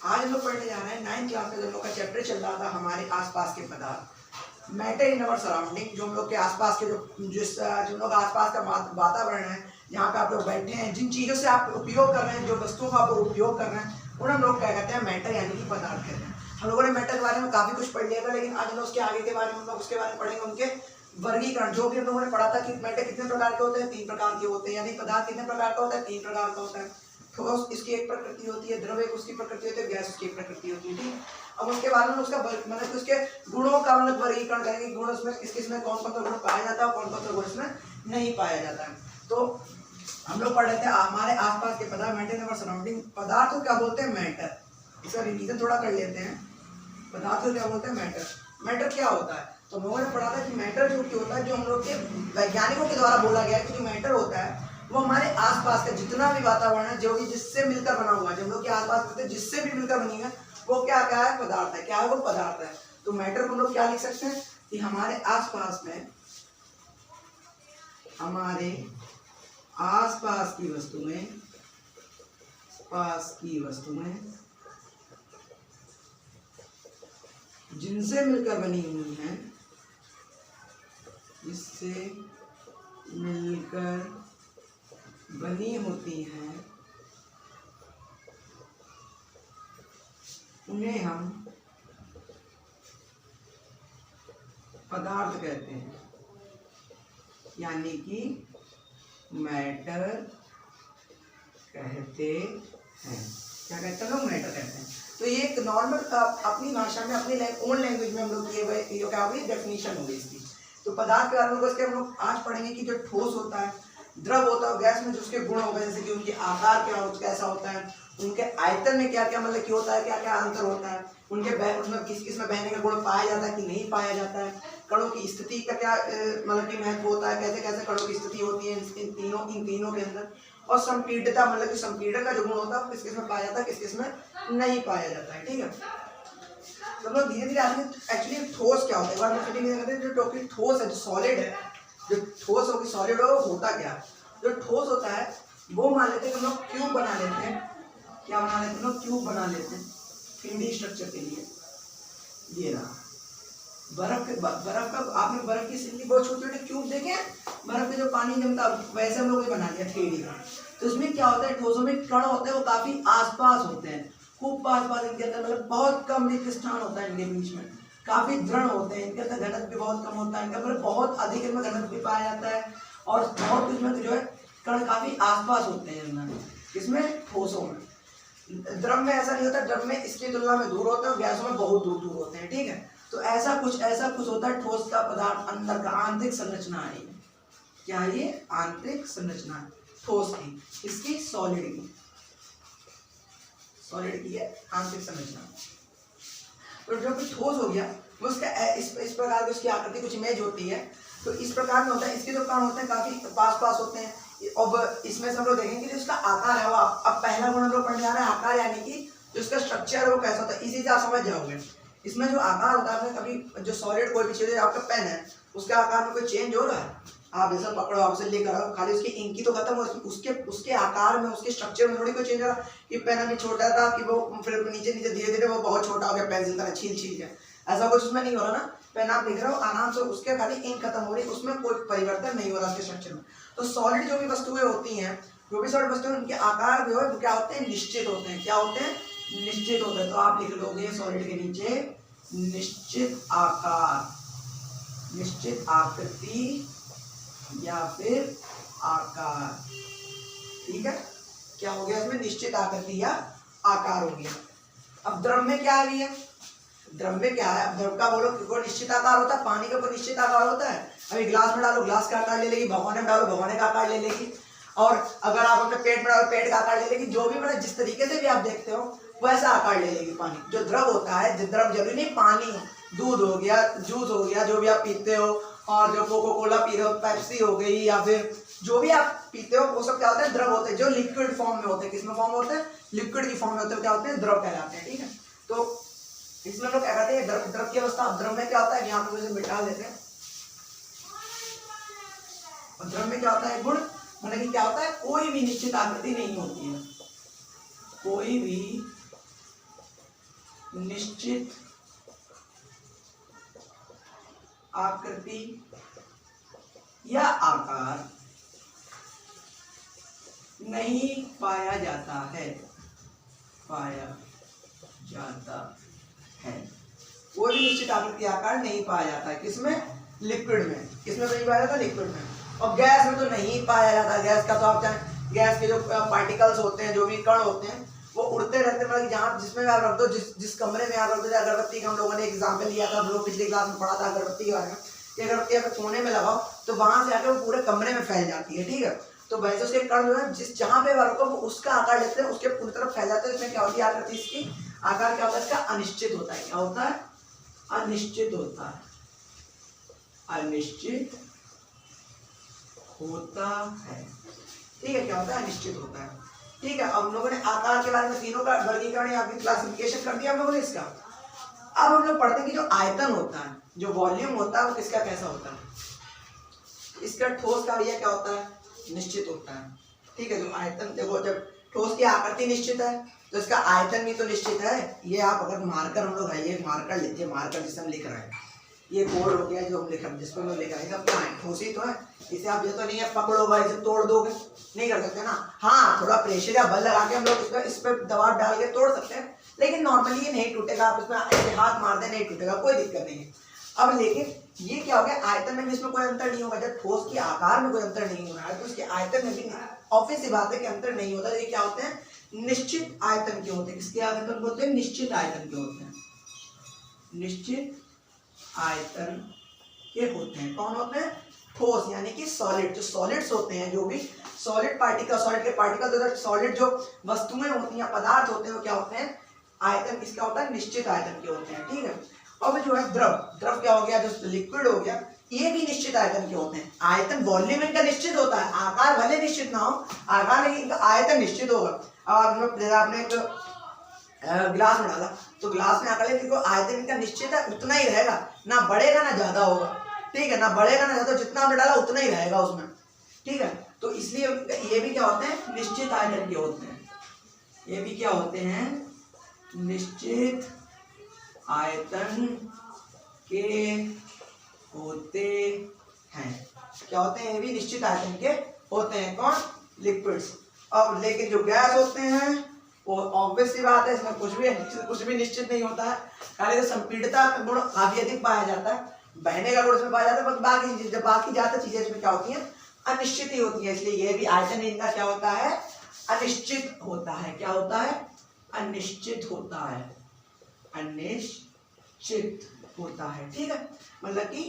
आज हम लोग पढ़ने जा रहे हैं 9th क्लास में। जो हम लोग का चैप्टर चल रहा था हमारे आसपास के पदार्थ, मैटर इन अवर सराउंडिंग। जो हम लोग के आसपास के जो हम लोग आसपास का वातावरण है, जहाँ पे आप लोग बैठे हैं, जिन चीज़ों से आप उपयोग कर रहे हैं, जो वस्तुओं का आप लोग उपयोग कर रहे हैं, उन्हें हम लोग क्या कहते हैं, मैटर यानी कि पदार्थ कहते हैं। हम लोगों ने मैटर के बारे में काफ़ी कुछ पढ़ लिया था, लेकिन आज हम उसके आगे के बारे में हम लोग उसके बारे में पढ़ेंगे, उनके वर्गीकरण। जो भी हम लोगों ने पढ़ा था कि मैटर कितने प्रकार के होते हैं, 3 प्रकार के होते हैं, यानी पदार्थ कितने प्रकार का होता है, 3 प्रकार का होता है। ठोस इसकी एक प्रकृति होती है, द्रव एक उसकी प्रकृति होती है, गैस उसकी एक प्रकृति होती है, ठीक। अब उसके बाद में उसका मतलब उसके गुणों का मतलब वर्गीकरण करेंगे, गुण उसमें किस किस में कौन कौन सा गुण पाया जाता है, कौन कौन सा गुण इसमें नहीं पाया जाता है। तो हम लोग पढ़ रहे थे हमारे आसपास के पदार्थ, मैटर इन अवर सराउंडिंग। पदार्थ को क्या बोलते हैं, मैटर। इसका रिवीजन थोड़ा कर लेते हैं। पदार्थ को क्या बोलते हैं, मैटर। मैटर क्या होता है, तो हम लोगों ने पढ़ा था कि मैटर जो कि होता है, जो हम लोग के वैज्ञानिकों के द्वारा बोला गया है कि जो मैटर होता है वो हमारे आसपास का जितना भी वातावरण है, जो भी जिससे मिलकर बना हुआ है, जो हम लोग के आसपास होते हैं जिससे भी मिलकर बनी है, वो क्या क्या है, पदार्थ है। क्या है वो, पदार्थ है। तो मैटर को हम लोग क्या लिख सकते हैं कि हमारे आसपास में, हमारे आसपास की वस्तुएं, जिनसे मिलकर बनी हुई हैं, जिससे मिलकर बनी होती हैं, उन्हें हम पदार्थ कहते हैं, यानी कि मैटर कहते हैं। क्या कहते हैं लोग, मैटर कहते हैं। तो ये एक नॉर्मल अपनी भाषा में, अपनी ओन लैंग्वेज में हम लोग ये क्या होगी, डेफिनेशन होगी इसकी। तो पदार्थ के बारे में हम लोग आज पढ़ेंगे कि जो ठोस होता है, द्रव होता है, गैस में जो उसके गुण होते हैं, जैसे कि उनके आकार कैसा होता है, उनके आयतन में क्या क्या मतलब क्या होता है, क्या क्या अंतर होता है, उनके उसमें किस किस में बहने का गुण पाया जाता है कि नहीं पाया जाता है, कणों की स्थिति का क्या मतलब कि महत्व होता है, कैसे कैसे कणों की स्थिति होती है इन तीनों के अंदर, और संपीड़ितता मतलब कि संपीड़न का जो गुण होता है किस किस में पाया जाता है, किस किस में नहीं पाया जाता है, ठीक है। तो लोग धीरे धीरे आगे एक्चुअली ठोस क्या होता है, जो टोटली ठोस है, जो सॉलिड है, जो ठोस होगी सॉलिड हो, होता क्या, जो ठोस होता है वो मान लेते हैं हम लोग क्यूब बना लेते हैं। क्या बना लेते हैं लोग, क्यूब बना लेते हैं 3D स्ट्रक्चर के लिए। ये रहा बर्फ का, आपने बर्फ की सिल्ली बहुत छोटे छोटे क्यूब देखे हैं, बर्फ में जो पानी जमता वैसे हम लोग बना लिया 3D का। तो इसमें क्या होता है, ठोसों में कण होते हैं वो काफी आसपास होते हैं, खूब पास इनके अंदर, मतलब बहुत कम रिक्त स्थान होता है इनके बीच में, काफी दृढ़ होते हैं, इनके अंदर घनत्व भी बहुत कम होता है, इनका मतलब बहुत अधिक इनमें घनत्व भी पाया जाता है, और बहुत कुछ में जो है कण काफी आसपास होते हैं इसमें, ठोसों में। द्रव में ऐसा नहीं होता, द्रव में इसकी तुलना में दूर होता है, और गैसों में बहुत दूर दूर होते हैं, ठीक है। तो ऐसा कुछ होता है ठोस का पदार्थ, अंदर का आंतरिक संरचना है। क्या ये आंतरिक संरचना है ठोस की, इसकी सॉलिड की है आंतरिक संरचना। तो जब ठोस हो गया वो उसका इस प्रकार की उसकी आकृति कुछ इमेज होती है, तो इस प्रकार में होता है। इसके जो कण होते हैं काफी पास होते हैं। अब इसमें से हम लोग देखेंगे कि उसका आकार है वो, अब पहला गुण हम लोग पढ़ने जा रहे हैं आकार, यानी कि जो उसका स्ट्रक्चर है वो कैसा होता है, इसी से आप समझ जाओगे। इसमें जो आकार होता है, कभी जो सॉलिड कोई भी चीज, आपका पेन है, उसका आकार में कोई चेंज हो रहा है, आप जैसा पकड़ो, आपसे लेकर आओ, खाली उसकी इंकी तो खत्म हो, उसके आकार में, उसके स्ट्रक्चर में थोड़ी कोई चेंज हो रहा है कि पेन अभी छोटा था कि वो फिर नीचे धीरे धीरे वो बहुत छोटा हो गया, पेंसिल तरह छील के, ऐसा कुछ उसमें नहीं हो रहा ना। पेन आप लिख रहे हो आराम से, उसके खाली इंक खत्म हो रही है, उसमें कोई परिवर्तन नहीं हो रहा उसके स्ट्रक्चर में। तो सॉलिड जो भी वस्तुएं होती हैं, जो भी सॉलिड वस्तुएं, उनके आकार जो है वो क्या होते हैं, निश्चित होते हैं। क्या होते हैं, निश्चित होते हैं। तो आप लिख लोगे सॉलिड के नीचे निश्चित आकार, निश्चित आकृति या फिर आकार, ठीक है। क्या हो गया इसमें, निश्चित आकृति या आकार हो गया। अब द्रव में क्या आ गया, द्रव में क्या है, द्रव का बोलो कोई निश्चित आकार होता है, पानी का कोई निश्चित आकार होता है। अभी गिलास में डालो, गिलास का आकार ले लेगी, भगोने में डालो, भगोने का आकार ले लेगी, और अगर आप अपने पेट में डालो, पेट का आकार ले लेगी। जो भी मतलब जिस तरीके से भी आप देखते हो वैसा आकार ले लेगी पानी। जो द्रव होता है, द्रव जरूरी नहीं, पानी, दूध हो गया, जूस हो गया, जो भी आप पीते हो, और जो कोको कोला पी रहे हो, पेप्सी हो गई, या फिर जो भी आप पीते हो, वो सब क्या होते हैं, द्रव होते हैं, जो लिक्विड फॉर्म में होते हैं। किसमें फॉर्म होते हैं, लिक्विड की फॉर्म में होते हैं, क्या होते हैं, द्रव कहलाते हैं, ठीक है। तो इसमें लोग क्या कहते हैं, द्रव की अवस्था। द्रव में क्या होता है, यहाँ पे मुझे मिटा देते हैं। और द्रव में क्या होता है, गुण मतलब कि क्या होता है, कोई भी निश्चित आकृति नहीं होती है, कोई भी निश्चित आकृति या आकार नहीं पाया जाता है, पाया जाता है। वो भी निश्चित आकृति आकार नहीं पाया जाता है। किसमें? लिक्विड में। किसमें नहीं पाया जाता? लिक्विड में। और गैस में तो नहीं पाया जाता। गैस का तो आप जाने, गैस के जो पार्टिकल्स होते हैं, जो भी कण होते हैं, वो उड़ते रहते हैं। मतलब जहाँ जिसमें आप रख दो, जिस कमरे में आप रख दो। अगरबत्ती का हम लोगों ने एग्जाम्पल लिया था, हम लोग पिछले क्लास में पढ़ा था अगरबत्ती के बारे में। अगरबत्ती अगर कोने में लगाओ तो वहां से आके वो पूरे कमरे में फैल जाती है, ठीक है। तो वैसे उसके कण जो है, जिस जहाँ पे रखो वो उसका आकार लेते हैं, उसके पूरी तरफ फैल जाते हैं। इसमें क्या होती है आकृति? इसकी आकार क्या होता है? इसका अनिश्चित होता है। क्या होता है? अनिश्चित होता है। अनिश्चित होता है, ठीक है। क्या होता है? अनिश्चित होता है, ठीक है। अब हम लोगों ने आकार के बारे में तीनों का वर्गीकरण या क्लासिफिकेशन कर दिया हम लोगों ने इसका। अब हम लोग पढ़ते हैं कि जो आयतन होता है, जो वॉल्यूम होता है, वो किसका कैसा होता है? इसका ठोस का भैया क्या होता है? निश्चित होता है, ठीक है। जो आयतन देखो, जब ठोस की आकृति निश्चित है तो इसका आयतन भी तो निश्चित है। ये आप अगर मार्कर, हम लोग है ये मार्कर लीजिए, मार्कर जिसे हम लिख रहे हैं, ये बोर्ड हो गया जो हम लिख रहे हैं, जिसमें हम लिख रहे हैं, सब क्या है? ठोस ही तो है। इसे आप ये तो नहीं है पकड़ो भाई इसे तोड़ दोगे, नहीं कर सकते ना। हाँ, थोड़ा प्रेशर या बल लगा के हम लोग इस पर दबाव डाल के तोड़ सकते हैं, लेकिन नॉर्मली ये नहीं टूटेगा। आप इसमें ऐसे हाथ मार दे, नहीं टूटेगा, कोई दिक्कत नहीं है। अब लेकिन ये क्या हो गया? आयतन में भी इसमें कोई अंतर नहीं होगा। जब ठोस के आकार में कोई अंतर नहीं हो रहा है तो उसके आयतन में भी ऑब्वियस सी बात है कि अंतर नहीं होता। ये क्या होते हैं? निश्चित आयतन के होते हैं। किसके आयतन बोलते हैं? निश्चित आयतन के होते हैं। निश्चित आयतन के होते हैं। कौन होते हैं? ठोस यानी कि सॉलिड। जो सॉलिड्स होते हैं, जो भी सॉलिड पार्टिकल, सॉलिड के पार्टिकल, सॉलिड जो वस्तुएं होती हैं, पदार्थ होते हैं, वो क्या होते हैं? आयतन किसका होता है? निश्चित आयतन के होते हैं, ठीक है। अब जो है द्रव, द्रव क्या हो गया? जो लिक्विड हो गया, ये भी निश्चित आयतन के होते हैं। आयतन, वॉल्यूम इनका निश्चित होता है, आकार भले निश्चित ना हो, आकार नहीं, इनका आयतन निश्चित होगा। अब आपने एक गिलास में डाला तो गिलास में आकर देखो आयतन इनका निश्चित है, उतना ही रहेगा, ना बढ़ेगा ना ज्यादा होगा, ठीक है। ना बढ़ेगा ना ज्यादा, जितना आपने डाला उतना ही रहेगा उसमें, ठीक है। तो इसलिए ये भी क्या होते हैं? निश्चित आयतन के होते हैं। ये भी क्या होते हैं? निश्चित आयतन के होते हैं। क्या होते हैं? ये भी निश्चित आयतन के होते हैं। कौन? लिक्विड्स। अब लेकिन जो गैस होते हैं वो ऑब्वियस सी बात है, इसमें कुछ भी निश्चित नहीं होता है। खाली तो संपीड़ितता का गुण काफी अधिक पाया जाता है, बहने का गुण इसमें पाया जाता है, बाकी बाकी ज्यादा चीजें इसमें क्या होती हैं? अनिश्चित ही होती है। इसलिए ये भी आयतन इनका क्या होता है? अनिश्चित होता है। क्या होता है? अनिश्चित होता है। अनिश्चित होता है, ठीक है। मतलब कि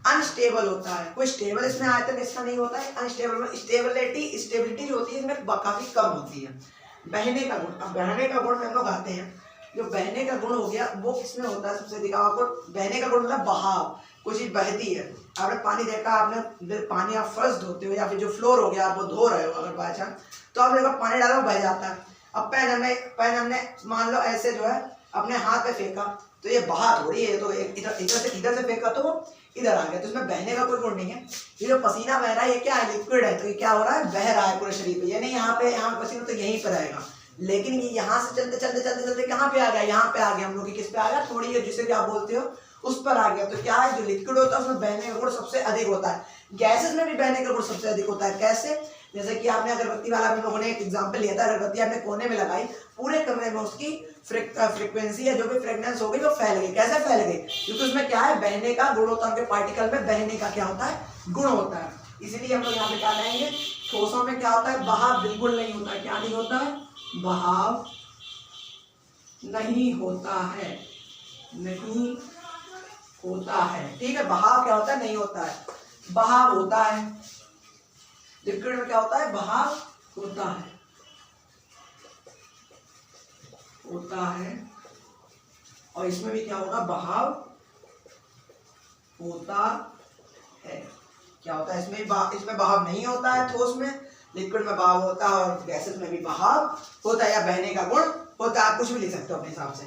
अनस्टेबल होता है। कोई स्टेबल इसमें आयतन इसका नहीं होता है। अनस्टेबल में स्टेबिलिटी जो होती है इसमें काफी कम होती है। बहने का गुण, अब बहने का गुण में हम लोग आते हैं। जो बहने का गुण हो गया वो किसमें होता है? सबसे दिखाओ आपको, बहने का गुण मतलब बहाव। कोई चीज बहती है, आपने पानी देखा, आपने पानी आप फर्स्ट धोते हो या फिर जो फ्लोर हो गया आप वो धो रहे हो अगर बाय चांस, तो आप देखो पानी डालो बह जाता है। अब पेन हमने मान लो ऐसे जो है अपने हाथ पे फेंका तो ये बहा थोड़ी है, तो इधर से फेंका तो वो इधर आ गया, तो इसमें बहने का कोई गुण नहीं है। ये जो पसीना बह रहा है ये क्या है? लिक्विड है, तो ये क्या हो रहा है? बह रहा है पूरे शरीर पे। ये नहीं यहाँ पे पसीना तो यहीं पर रहेगा, लेकिन ये यहाँ से चलते कहाँ पे आ गया? यहाँ पे आ गया। हम लोग किस पे आ गया? थोड़ी है जिसे क्या बोलते हो उस पर आ गया। तो क्या है? जो लिक्विड होता है उसमें बहने का गुण सबसे अधिक होता है। गैसेस में भी बहने का गुण सबसे अधिक होता है। कैसे? जैसे कि आपने अगरबत्ती वाला हम लोगों ने एक एग्जांपल लिया था, अगरबत्ती आपने कोने में लगाई, पूरे कमरे में उसकी फ्रीक्वेंसी या जो भी फ्रेगनेंस हो गई वो फैल गई। कैसे फैल गई? क्योंकि उसमें क्या है? बहने का गुण होता है। उनके पार्टिकल में बहने का क्या होता है? गुण होता है। इसीलिए हम लोग यहाँ पे क्या कहेंगे? ठोसों में क्या होता है? बहाव बिल्कुल नहीं होता है। क्या नहीं होता है? बहाव नहीं होता है, नहीं होता है, ठीक है। बहाव क्या होता है? नहीं होता है। बहाव होता है। लिक्विड में क्या होता है? बहाव होता है, होता है। और इसमें भी क्या होगा? बहाव होता है। क्या होता है? इसमें बहाव नहीं होता है। ठोस में, लिक्विड में बहाव होता है, और गैसेस में भी बहाव होता है या बहने का गुण होता है। आप कुछ भी लिख सकते हो अपने हिसाब से।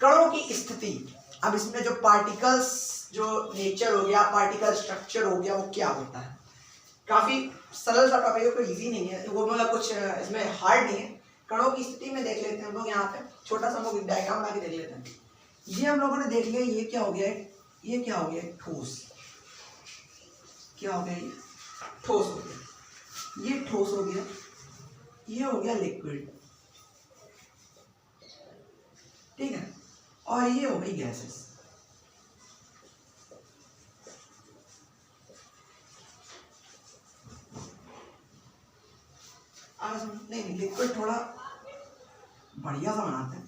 कणों की स्थिति, अब इसमें जो पार्टिकल्स, जो नेचर हो गया, पार्टिकल स्ट्रक्चर हो गया, वो क्या होता है? काफी सरल सा टॉपिक है, कोई इजी नहीं है वो, मतलब कुछ इसमें हार्ड नहीं है, कणों की स्थिति में देख लेते हैं हम लोग। यहाँ पे छोटा सा हम लोग डायग्राम बना के देख लेते हैं। ये हम लोगों ने देख लिया, ये क्या हो गया है, ये क्या हो गया, ठोस। क्या हो गया, ये ठोस हो गया, ये ठोस हो गया, ये हो गया लिक्विड, ठीक है, और ये हो गई गैसेस। नहीं, लिक्विड थोड़ा बढ़िया सा बनाते हैं।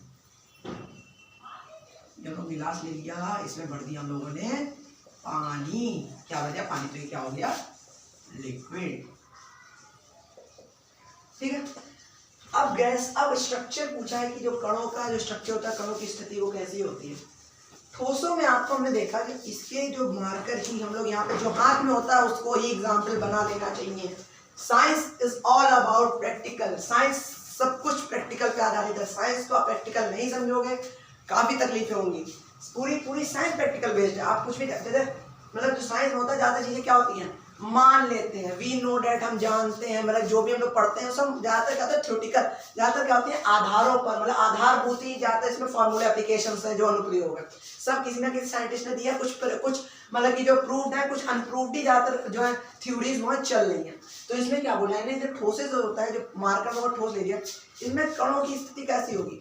जब हम गिलास ले लिया, इसमें भर दिया हम लोगों ने पानी। क्या बन गया, पानी, तो ये क्या हो गया, लिक्विड, ठीक है। अब गैस, अब स्ट्रक्चर पूछा है कि जो कणों का जो स्ट्रक्चर होता है, कणों की स्थिति वो कैसी होती है। ठोसों में आपको हमने देखा कि इसके जो मार्कर ही हम लोग यहाँ पे जो हाथ में होता है उसको ही एग्जाम्पल बना लेना चाहिए। Science is all about practical. Science सब कुछ प्रैक्टिकल पे आधारित है। साइंस को आप प्रैक्टिकल नहीं समझोगे काफी तकलीफें होंगी। पूरी साइंस प्रैक्टिकल बेस्ड है। आप कुछ भी मतलब जो साइंस होता है, ज्यादा चीजें क्या होती हैं, मान लेते हैं, वी नो डैट, हम जानते हैं, मतलब जो भी हम लोग पढ़ते हैं सब ज्यादातर क्या होता है, थ्योरेटिकल, ज्यादातर क्या होती है, आधारों पर, मतलब आधारभूत ही ज्यादातर इसमें फॉर्मूले एप्लीकेशंस है जो अनुप्रयोग है। सब किसी ना किसी साइंटिस्ट ने दिया, कुछ मतलब कि जो प्रूव्ड है, कुछ अनप्रूव्ड ही ज्यादातर जो है थ्योरीज वहाँ चल रही है। तो इसमें क्या बोला है, जो ठोसेस होता है, जो मार्कर में ठोस ले लिया, इसमें कणों की स्थिति कैसी होगी।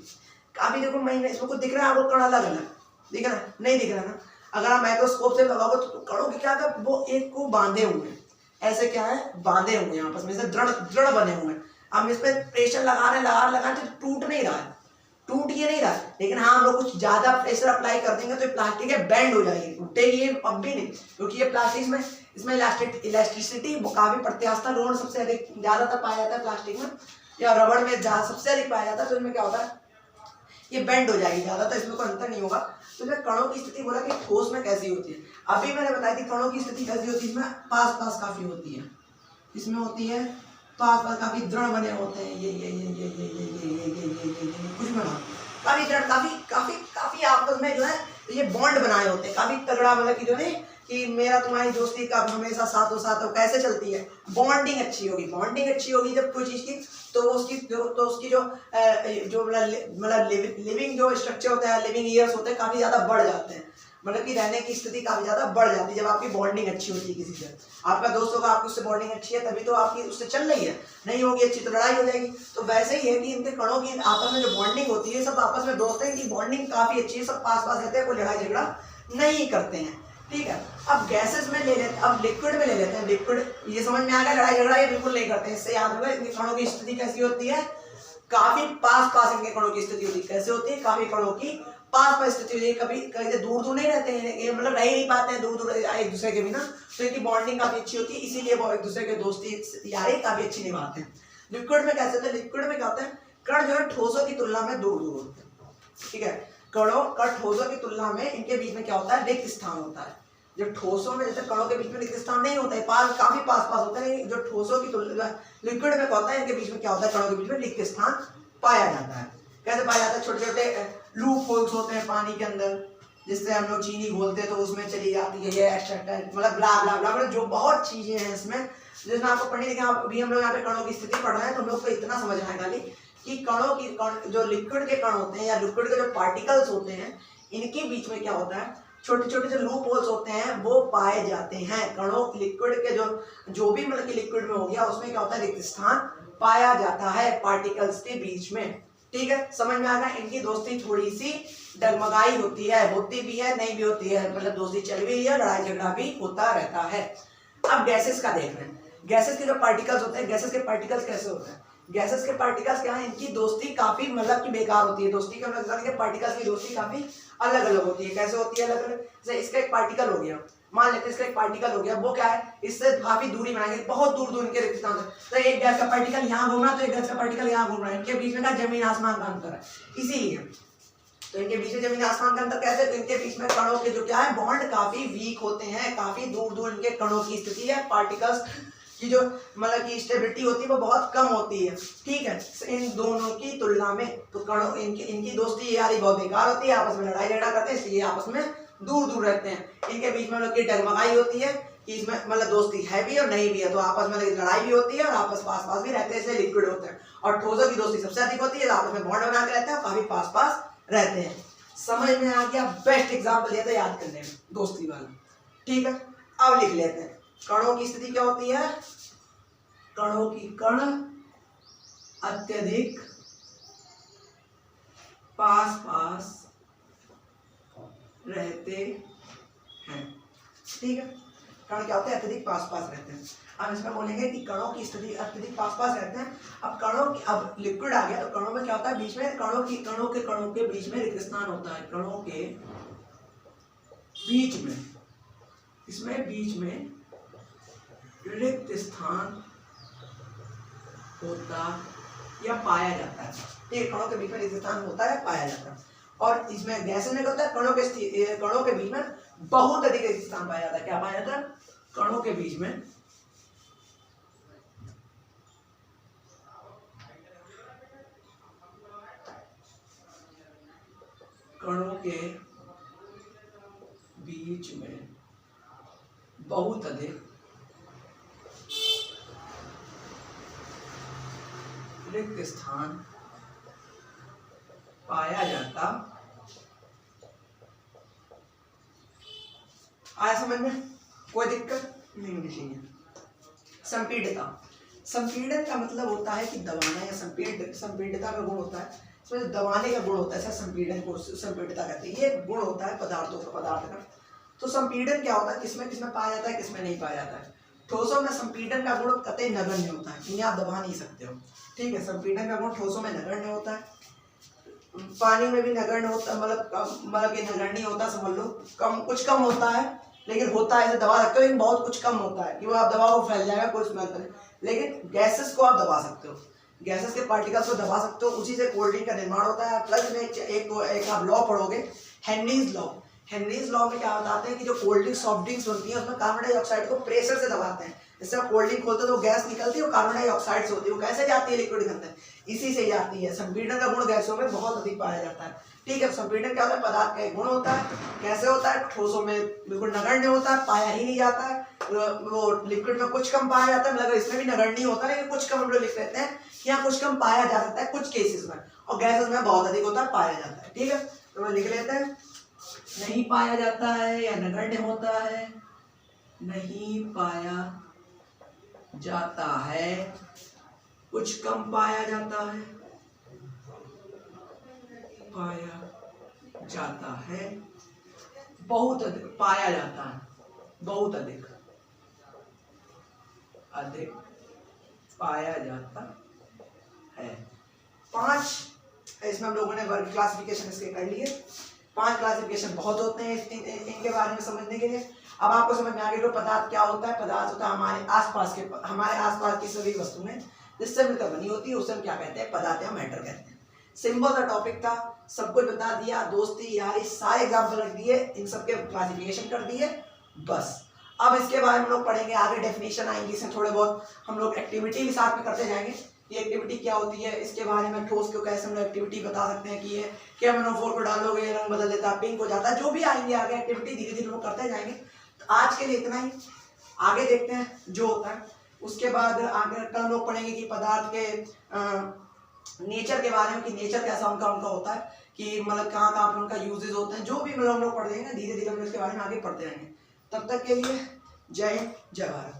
काफी देखो, महीने इसमें कुछ दिख रहा है आपको, कण अलग अलग दिख रहा है, नहीं दिख रहा ना। अगर आप माइक्रोस्कोप से लगाओगे तो कणों की क्या है, वो एक को बांधे हुए हैं, ऐसे क्या है, बांधे हुए हैं आपस में, से दृढ़ बने हुए हैं। हम इस पे प्रेशर लगा रहे हैं तो टूट नहीं रहा है, टूट ये नहीं रहा है, लेकिन हाँ हम लोग कुछ ज्यादा प्रेशर अप्लाई कर देंगे तो ये प्लास्टिक है, बेंड हो जाएगी, टूटेगी अब भी नहीं, क्योंकि ये प्लास्टिक में इसमें इलास्टिसिटी काफी प्रत्यास्था रोड सबसे अधिक ज्यादातर पाया जाता है प्लास्टिक में, या रबड़ में सबसे अधिक पाया जाता है। तो इसमें क्या होता है, ये बेंड हो जाएगी ज्यादातर, इसमें कोई अंतर नहीं होगा। तो मैं कणों की स्थिति बोला कि ठोस में कैसी होती है। अभी मैंने बताया कि कणों की स्थिति कैसी होती है, इसमें पास काफी होती है, इसमें होती है पास काफी दृढ़ बने होते हैं, ये कुछ बना काफी दृढ़, काफी आपस में जो है ये बॉन्ड बनाए होते हैं, काफी तगड़ा, मतलब कि जो है कि मेरा तुम्हारी दोस्ती का हमेशा साथों साथ हो, कैसे चलती है, बॉन्डिंग अच्छी होगी जब कोई चीज की, तो उसकी जो मतलब लिविंग जो स्ट्रक्चर होता है, लिविंग ईयर्स होते हैं, काफी ज्यादा बढ़ जाते हैं, मतलब कि रहने की स्थिति काफी ज्यादा बढ़ जाती है जब आपकी बॉन्डिंग अच्छी होती है किसी से। आपका दोस्त होगा, आपकी उससे बॉन्डिंग अच्छी है तभी तो आपकी उससे चल रही है, नहीं होगी अच्छी तो लड़ाई हो जाएगी। तो वैसे ही है कि इनके कणों की आपस में जो बॉन्डिंग होती है, सब आपस में दोस्त हैं, इनकी बॉन्डिंग काफी अच्छी है, सब पास रहते हैं, कोई लड़ाई झगड़ा नहीं करते हैं, ठीक है। अब गैसेस में ले लेते हैं, अब लिक्विड में ले लेते हैं। लिक्विड ये समझ में आ गया, लड़ाई झगड़ा ये बिल्कुल नहीं करते हैं, इससे याद होगा इनके कणों की स्थिति कैसी होती है, काफी पास इनके कणों की स्थिति होती है। कैसे होती है, काफी कणों की पास स्थिति होती है, कभी दूर नहीं रहते हैं, ये मतलब रह ही नहीं पाते हैं दूर एक दूसरे के बिना, तो इनकी बॉन्डिंग काफी अच्छी होती है, इसीलिए वो एक दूसरे के दोस्ती यारी काफी अच्छी निभाते हैं। लिक्विड में कैसे होता है, लिक्विड में क्या होता है, कण जो है ठोसों की तुलना में दूर होते हैं, ठीक है। कणों का ठोसों की तुलना में इनके बीच में क्या होता है, रिक्त स्थान होता है। जब ठोसों में जैसे कणों के बीच में रिक्त स्थान नहीं होता है, काफी पास होता है, जो ठोसों की तुलना लिक्विड में होता है, इनके बीच में क्या होता है, कणों के बीच में रिक्त स्थान पाया जाता है। कैसे पाया जाता है, छोटे छोटे लूप होल्स होते हैं पानी के अंदर, जिससे हम लोग चीनी घोलते हैं तो उसमें चली जाती है ये एक्स्ट्रैक्ट, मतलब ब्ला ब्ला ब्ला, मतलब जो बहुत चीजें हैं इसमें, जिसमें आपको पढ़ने लिखे। अभी हम लोग यहाँ पे कणों की स्थिति पढ़ रहे हैं, तो हम लोग को इतना समझना है खाली कि कणों की जो लिक्विड के कण होते हैं या लिक्विड के जो पार्टिकल्स होते हैं, इनके बीच में क्या होता है, छोटे छोटे जो लूप होल्स होते हैं वो पाए जाते हैं। कणों लिक्विड के जो भी मतलब कि लिक्विड में हो गया, उसमें क्या होता है, रिक्त स्थान पाया जाता है पार्टिकल्स के बीच में, ठीक है। समझ में आ गया। इनकी दोस्ती थोड़ी सी डगमगाई होती है, होती भी है, नहीं भी होती है, मतलब दोस्ती चल भी है, लड़ाई झगड़ा भी होता रहता है। अब गैसेस का देख रहे हैं, गैसेस के जो पार्टिकल्स होते हैं, गैसेस के पार्टिकल्स कैसे होते हैं, गैसेस के पार्टिकल्स क्या है, इनकी दोस्ती काफी मतलब कि बेकार होती है। दोस्ती का मतलब के पार्टिकल्स की दोस्ती काफी अलग अलग होती है। कैसे होती है अलग अलग, जैसे इसका एक पार्टिकल हो गया, मान लेते हैं इसका एक पार्टिकल हो गया, वो क्या है, इससे काफी दूरी बनाएंगे, बहुत दूर इनके रिक्त स्थान है। तो एक गैस का पार्टिकल यहाँ घूम रहा है, तो एक गैस का पार्टिकल यहाँ घूम रहा है, इनके बीच में ना जमीन आसमान का अंतर है, इसीलिए तो इनके बीच में जमीन आसमान का अंतर कैसे, तो इनके बीच में कणों के जो क्या है बॉन्ड काफी वीक होते हैं, काफी दूर इनके कणों की स्थिति है, पार्टिकल्स की जो मतलब की स्टेबिलिटी होती है वो बहुत कम होती है, ठीक है, इन दोनों की तुलना में। तो कणों इनकी दोस्ती यारी बहुत बेकार होती है, आपस में लड़ाई झगड़ा करते हैं, इसलिए आपस में दूर रहते हैं। इनके बीच में लोग की डगमगाई होती है, कि इसमें मतलब दोस्ती है भी और नहीं भी है, तो आपस में लड़ाई भी होती है और आपस पास पास भी रहते हैं, इसलिए लिक्विड होते हैं। और ठोसों की दोस्ती सबसे अधिक होती है, आपस में बॉन्ड बना के रहते हैं और काफी पास पास रहते हैं। समझ में आ गया? बेस्ट एग्जाम्पल दिया था याद करने में दोस्ती वाला। ठीक है, अब लिख लेते हैं कणों की स्थिति क्या होती है। कणों की कण अत्यधिक पास पास रहते हैं। ठीक है, कण क्या होते हैं? अत्यधिक पास पास रहते हैं। अब इसमें बोलेंगे कि कणों की स्थिति अत्यधिक पास पास रहते हैं। अब लिक्विड आ गया तो कणों में क्या होता है? बीच में कणों के बीच में रिक्त स्थान होता है। कणों के बीच में, इसमें बीच में रिक्त स्थान होता या पाया जाता है। ठीक, कणों के बीच में रिक्त स्थान होता है, पाया जाता है। और इसमें गैसें में क्या होता है? कणों के बीच में बहुत अधिक रिक्त स्थान पाया जाता है। क्या पाया जाता है? कणों के बीच में बहुत अधिक रिक्त स्थान पाया जाता। आया समझ में? कोई दिक्कत नहीं होनी चाहिए। संपीड़िता, संपीड़न का मतलब होता है कि दबाना, या संपीड़िता का गुण होता है, इसमें दबाने का गुण होता है, संपीड़न को संपीड़िता कहते हैं। ये गुण होता है पदार्थ का। तो संपीड़न क्या होता है? किसमें किसमें पाया जाता है, किसमें नहीं पाया जाता है? ठोसों में संपीड़न का गुण कतई नगण्य होता है, इन्हें आप दबा नहीं सकते हो। ठीक है, संपीड़न का गुण ठोसों में नगण्य होता है, पानी में भी नगण्य होता है, मतलब कि नगण्य होता है, समझ लो कुछ कम होता है, लेकिन होता है, ऐसे दबा सकते हो, लेकिन बहुत कुछ कम होता है कि वो आप दबाओ फैल जाएगा, कोई स्मेल नहीं। लेकिन गैसेस को आप दबा सकते हो, गैसेस के पार्टिकल्स को दबा सकते हो, उसी से कोल्ड ड्रिंक का निर्माण होता है। प्लस में एक आप लॉ पढ़ोगे, हेनरीज लॉ। हेनरीज लॉ में क्या बताते हैं कि जो कोल्ड ड्रिंक सॉफ्ट ड्रिंक्स बनती है उसमें कार्बन डाइऑक्साइड को प्रेशर से दबाते हैं। जैसे आप कोल्ड ड्रिंक खोलते हो तो गैस निकलती है, वो कार्बन डाइऑक्साइड से होती है, वो कैसे जाती है? लिक्विड के अंदर, इसी से जाती है। संपीड़न का गुण गैसों में बहुत अधिक पाया जाता है। ठीक है, संपीड़न क्या होता है? पदार्थ का एक गुण होता है। कैसे होता है? ठोसों में बिल्कुल नगण्य होता है, पाया ही नहीं जाता है। वो लिक्विड में कुछ कम पाया जाता है, मतलब इसमें भी नगण्य होता है, लेकिन कुछ कम हम लोग लिख लेते हैं कि यहाँ कुछ कम पाया जा सकता है कुछ केसेस में, और गैसेस में बहुत अधिक होता है, पाया जाता है। ठीक है, तो मैं लिख लेते हैं, नहीं पाया जाता है या नगण्य होता है, नहीं पाया जाता है, कुछ कम पाया जाता है, पाया जाता है, बहुत अधिक पाया जाता है, बहुत अधिक पाया जाता है। 5 इसमें हम लोगों ने वर्ग क्लासिफिकेशन इसके कर लिए। 5 क्लासिफिकेशन बहुत होते हैं इनके बारे में समझने के लिए। अब आपको समझ में आ गया कि पदार्थ क्या होता है। पदार्थ होता है हमारे आसपास की सभी वस्तुएं जिससे मिलकर बनी होती है, उसे हम क्या कहते हैं? पदार्थ या मैटर कहते हैं। सिंपल सा टॉपिक था, सब कुछ बता दिया, दोस्ती यारी सारे एग्जाम्पल रख दिए, इन सबके क्लासिफिकेशन कर दिए बस। अब इसके बारे में हम लोग पढ़ेंगे आगे, डेफिनेशन आएंगी, इसमें थोड़े बहुत हम लोग एक्टिविटी भी साथ में करते जाएंगे। ये एक्टिविटी क्या होती है, इसके बारे में ठोस को कैसे हम लोग एक्टिविटी बता सकते हैं कि ये क्या NO4 को डालोगे ये रंग बदल देता है, पिंक हो जाता है, जो भी आएंगे आगे एक्टिविटी धीरे धीरे लोग करते जाएंगे। तो आज के लिए इतना ही, आगे देखते हैं जो होता है। उसके बाद आगे कल लोग पढ़ेंगे कि पदार्थ के नेचर के बारे में, कि नेचर कैसा उनका होता है, कि मतलब कहाँ कहाँ पर उनका यूजेस होते हैं, जो भी मतलब हम लोग पढ़ देंगे धीरे धीरे हम इसके बारे में आगे पढ़ते रहेंगे। तब तक के लिए जय हिंद, जय भारत।